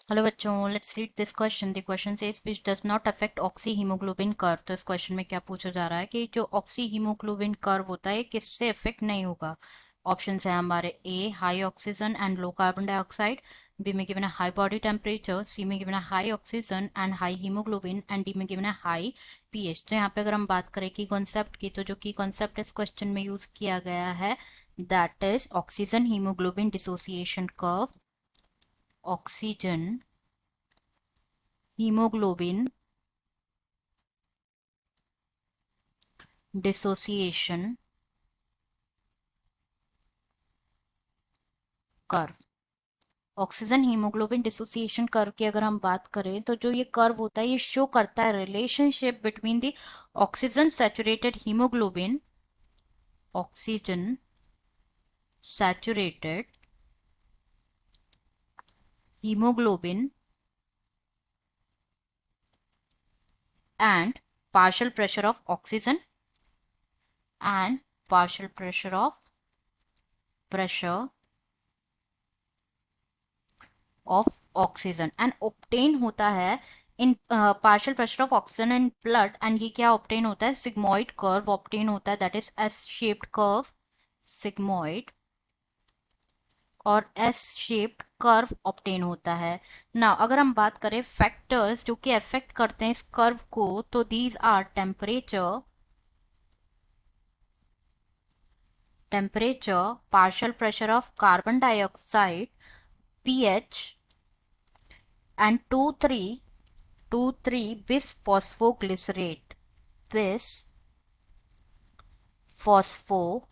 Hello बच्चों, let's read this question. The question says which does not affect oxy haemoglobin curve. तो इस question में क्या पूछा जा रहा है कि जो ऑक्सी हीमोग्लोबिन कर्व होता है किससे अफेक्ट नहीं होगा। ऑप्शंस है हमारे A high oxygen and low carbon dioxide, B में गिवन है हाई बॉडी टेम्परेचर, सी में गिवन है high oxygen and high haemoglobin and D में गिवन है हाई पीएच। तो यहाँ पे अगर हम बात करें की कॉन्सेप्ट की, तो जो की कॉन्सेप्ट इस क्वेश्चन में यूज किया गया है that is oxygen haemoglobin dissociation curve. Oxygen hemoglobin dissociation curve. Oxygen haemoglobin dissociation curve की अगर हम बात करें तो जो ये कर्व होता है ये शो करता है relationship between the oxygen saturated haemoglobin, oxygen saturated haemoglobin and partial pressure of oxygen and partial pressure of oxygen and obtain होता है in partial pressure of oxygen in blood. And ये क्या obtain होता है, sigmoid curve obtain होता है, that is S shaped curve, sigmoid और S shaped curve obtain होता है ना। अगर हम बात करें फैक्टर्स जो कि अफेक्ट करते हैं इस कर्व को, तो these are temperature, partial pressure of carbon dioxide, pH and 2,3 bisphosphoglycerate, bis phospho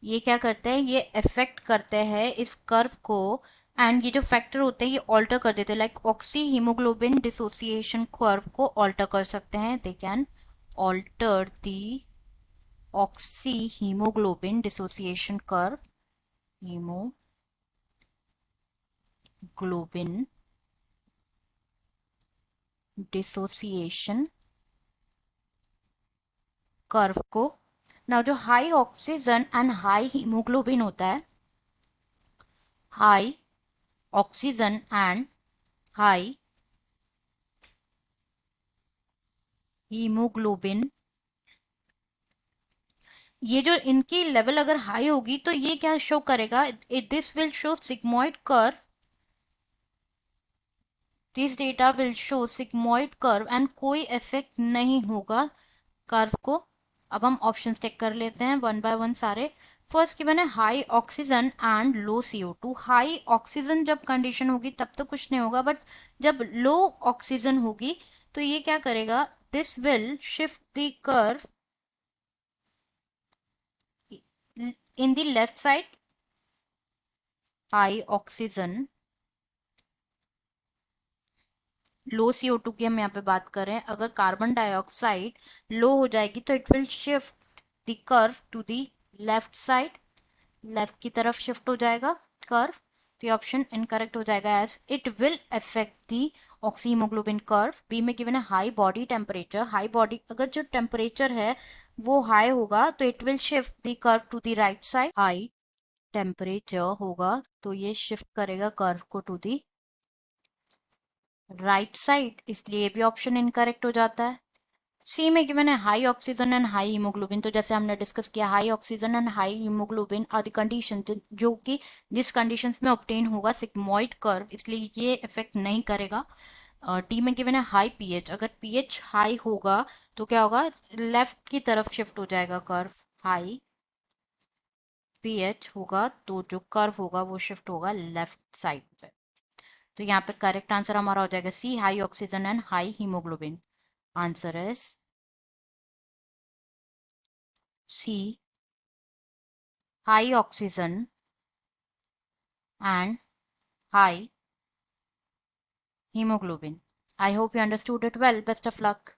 ये क्या करते हैं, ये इफेक्ट करते हैं इस कर्व को। एंड ये जो फैक्टर होते हैं ये ऑल्टर कर देते हैं, like oxy haemoglobin dissociation curve को ऑल्टर कर सकते हैं। They can alter the oxy haemoglobin dissociation curve, haemoglobin dissociation curve को। ना जो high oxygen and high haemoglobin होता है, high oxygen and high haemoglobin, ये जो इनकी लेवल अगर हाई होगी तो ये क्या शो करेगा, this will show sigmoid curve, this data will show sigmoid curve and कोई इफेक्ट नहीं होगा कर्व को। अब हम ऑप्शन चेक कर लेते हैं वन बाय वन सारे। फर्स्ट गिवन है high oxygen and low CO2। High oxygen जब कंडीशन होगी तब तो कुछ नहीं होगा, बट जब लो ऑक्सीजन होगी तो ये क्या करेगा, this will shift the curve in the left side। High oxygen, low CO2 की हम यहाँ पे बात करें, अगर कार्बन डाइऑक्साइड लो हो जाएगी तो it will shift the curve to the left side, left की तरफ शिफ्ट हो जाएगा कर्व। तो ऑप्शन इनकरेक्ट हो जाएगा as it will affect the oxyhaemoglobin curve. B में गिवन है high body temperature, high body अगर जो टेम्परेचर है वो हाई होगा तो it will shift the curve to the right side. High temperature होगा तो ये शिफ्ट करेगा कर्व को टू दी राइट साइड, इसलिए ये भी ऑप्शन इनकरेक्ट हो जाता है। सी में गिवन है high oxygen and high haemoglobin. तो जैसे हमने डिस्कस किया, high oxygen and high haemoglobin are the condition जो कि जिस कंडीशंस में ऑब्टेन होगा सिग्मोइड कर्व, इसलिए ये इफेक्ट नहीं करेगा। डी में गिवन है हाई पीएच, अगर पीएच हाई होगा तो क्या होगा, लेफ्ट की तरफ शिफ्ट हो जाएगा कर्व। हाई पीएच होगा तो जो कर्व होगा वो शिफ्ट होगा लेफ्ट साइड पे। तो यहाँ पे करेक्ट आंसर हमारा हो जाएगा C, high oxygen and high haemoglobin. Answer is C, high oxygen and high hemoglobin. I hope you understood it well. Best of luck.